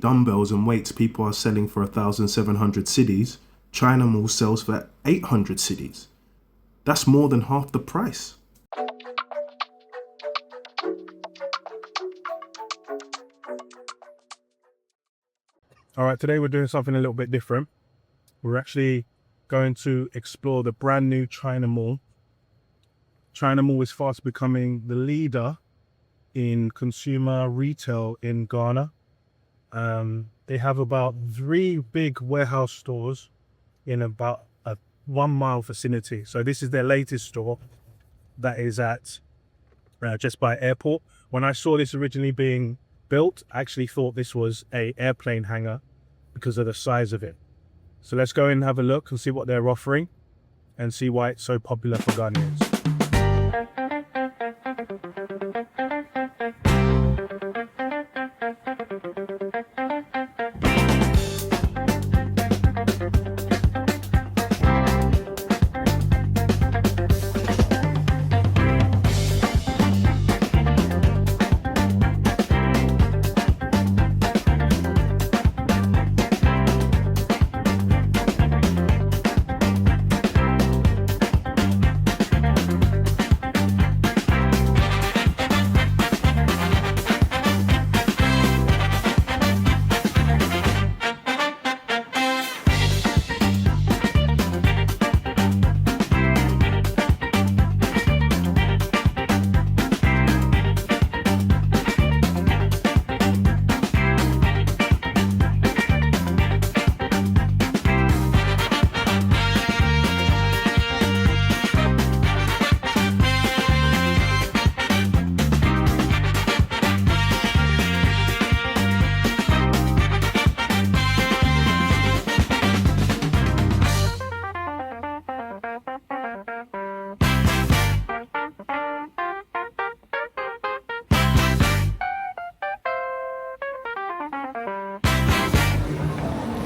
dumbbells and weights people are selling for 1,700 cedis, China Mall sells for 800 cedis. That's more than half the price. All right, today we're doing something a little bit different. We're actually going to explore the brand new China Mall. China Mall is fast becoming the leader in consumer retail in Ghana. They have about 3 big warehouse stores in about a 1 mile vicinity. So this is their latest store that is at just by airport. When I saw this originally being built, I actually thought this was a airplane hangar because of the size of it. So let's go and have a look and see what they're offering and see why it's so popular for Ghanaians.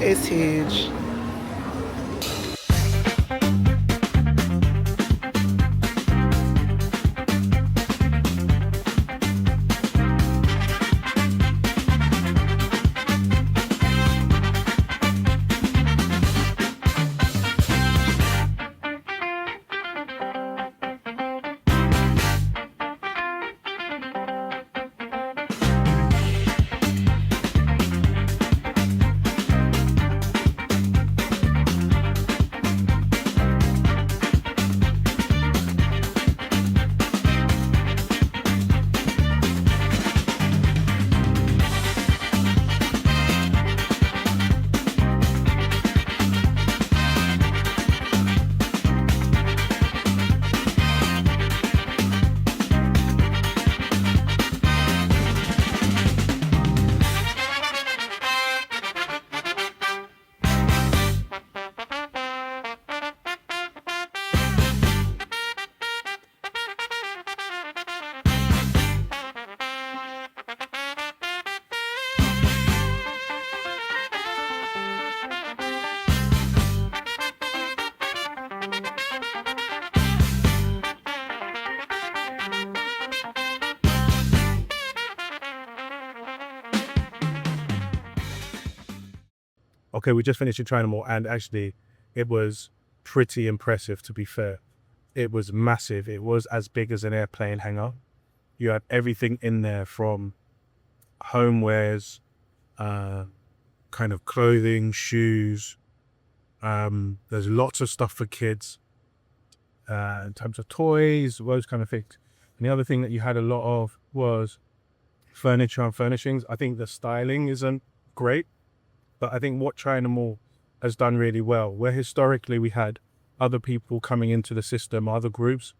It's huge. Okay, we just finished in China Mall, and actually it was pretty impressive, to be fair. It was massive. It was as big as an airplane hangar. You had everything in there from homewares, kind of clothing, shoes. There's lots of stuff for kids in terms of toys, those kind of things. And the other thing that you had a lot of was furniture and furnishings. I think the styling isn't great, but I think what China Mall has done really well, where historically we had other people coming into the system, other groups,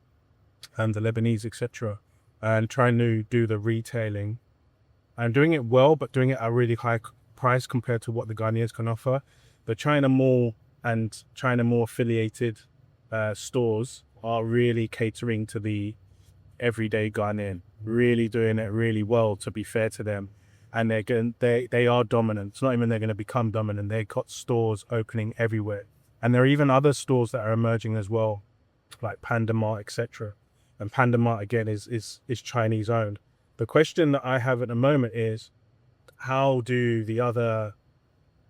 and the Lebanese, etc., and trying to do the retailing and doing it well, but doing it at a really high price compared to what the Ghanaians can offer. The China Mall and China Mall affiliated stores are really catering to the everyday Ghanaian, really doing it really well, to be fair to them. And they are dominant. It's not even they're going to become dominant. They've got stores opening everywhere. And there are even other stores that are emerging as well, like Panda Mart, etc. And Panda Mart, again, is Chinese owned. The question that I have at the moment is, how do the other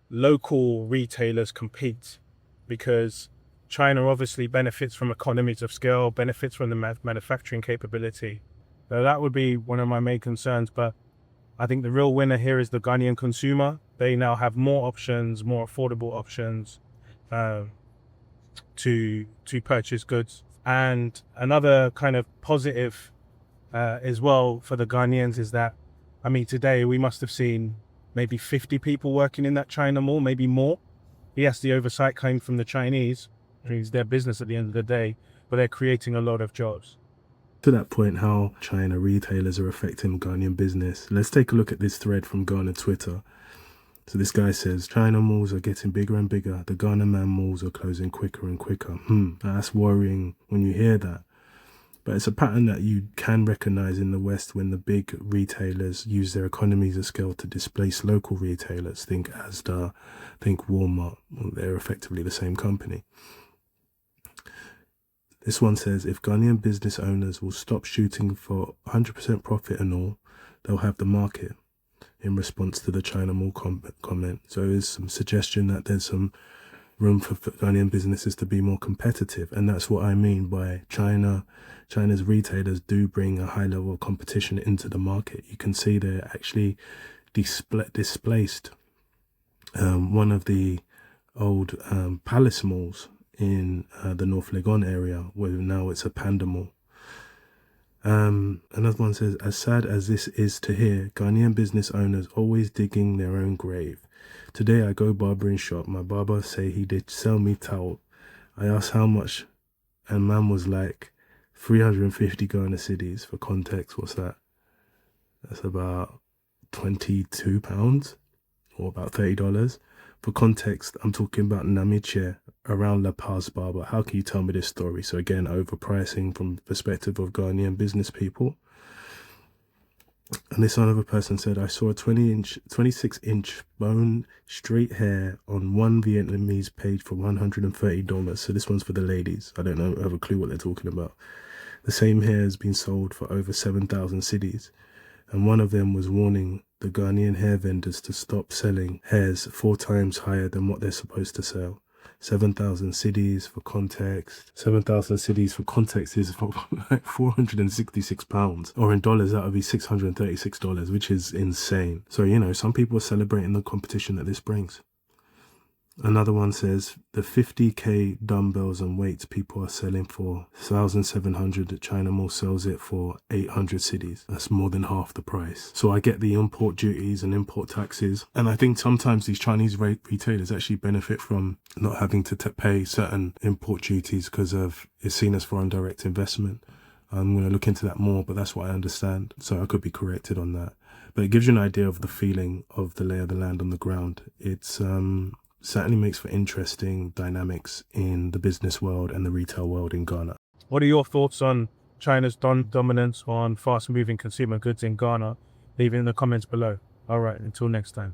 local retailers compete? Because China obviously benefits from economies of scale, benefits from the manufacturing capability. So that would be one of my main concerns. But I think the real winner here is the Ghanaian consumer. They now have more options, more affordable options to purchase goods. And another kind of positive as well for the Ghanaians is that, I mean, today we must have seen maybe 50 people working in that China mall, maybe more. Yes, the oversight came from the Chinese. It's their business at the end of the day, but they're creating a lot of jobs. To that point, how China retailers are affecting Ghanaian business. Let's take a look at this thread from Ghana Twitter. So this guy says, China malls are getting bigger and bigger. The Ghana man malls are closing quicker and quicker. That's worrying when you hear that. But it's a pattern that you can recognize in the West when the big retailers use their economies of scale to displace local retailers. Think Asda, think Walmart. Well, they're effectively the same company. This one says, if Ghanaian business owners will stop shooting for 100% profit and all, they'll have the market, in response to the China Mall comment. So there's some suggestion that there's some room for Ghanaian businesses to be more competitive. And that's what I mean by China's retailers do bring a high level of competition into the market. You can see they're actually displaced one of the old palace malls in the North Legon area, where now it's a Panda Mall. Another one says, as sad as this is to hear, Ghanaian business owners always digging their own grave. Today I go barbering shop. My barber say he did sell me towel. I asked how much, and man was like 350 Ghana cedis. For context, what's that? That's about £22 or about $30. For context, I'm talking about Namiche around La Paz Barber. How can you tell me this story? So again, overpricing from the perspective of Ghanaian business people. And this other person said, I saw a 26-inch bone straight hair on one Vietnamese page for $130. So this one's for the ladies. I don't know, have a clue what they're talking about. The same hair has been sold for over 7,000 cedis. And one of them was warning the Ghanaian hair vendors to stop selling hairs 4 times higher than what they're supposed to sell. 7,000 cedis for context. 7,000 cedis for context is like £466, or in dollars that would be $636, which is insane. So, you know, some people are celebrating the competition that this brings. Another one says, the 50k dumbbells and weights people are selling for 1,700 at China Mall sells it for 800 cedis. That's more than half the price. So I get the import duties and import taxes. And I think sometimes these Chinese retailers actually benefit from not having to pay certain import duties because of it's seen as foreign direct investment. I'm going to look into that more, but that's what I understand. So I could be corrected on that. But it gives you an idea of the feeling of the lay of the land on the ground. It's certainly makes for interesting dynamics in the business world and the retail world in Ghana. What are your thoughts on China's dominance on fast-moving consumer goods in Ghana? Leave it in the comments below. All right, until next time.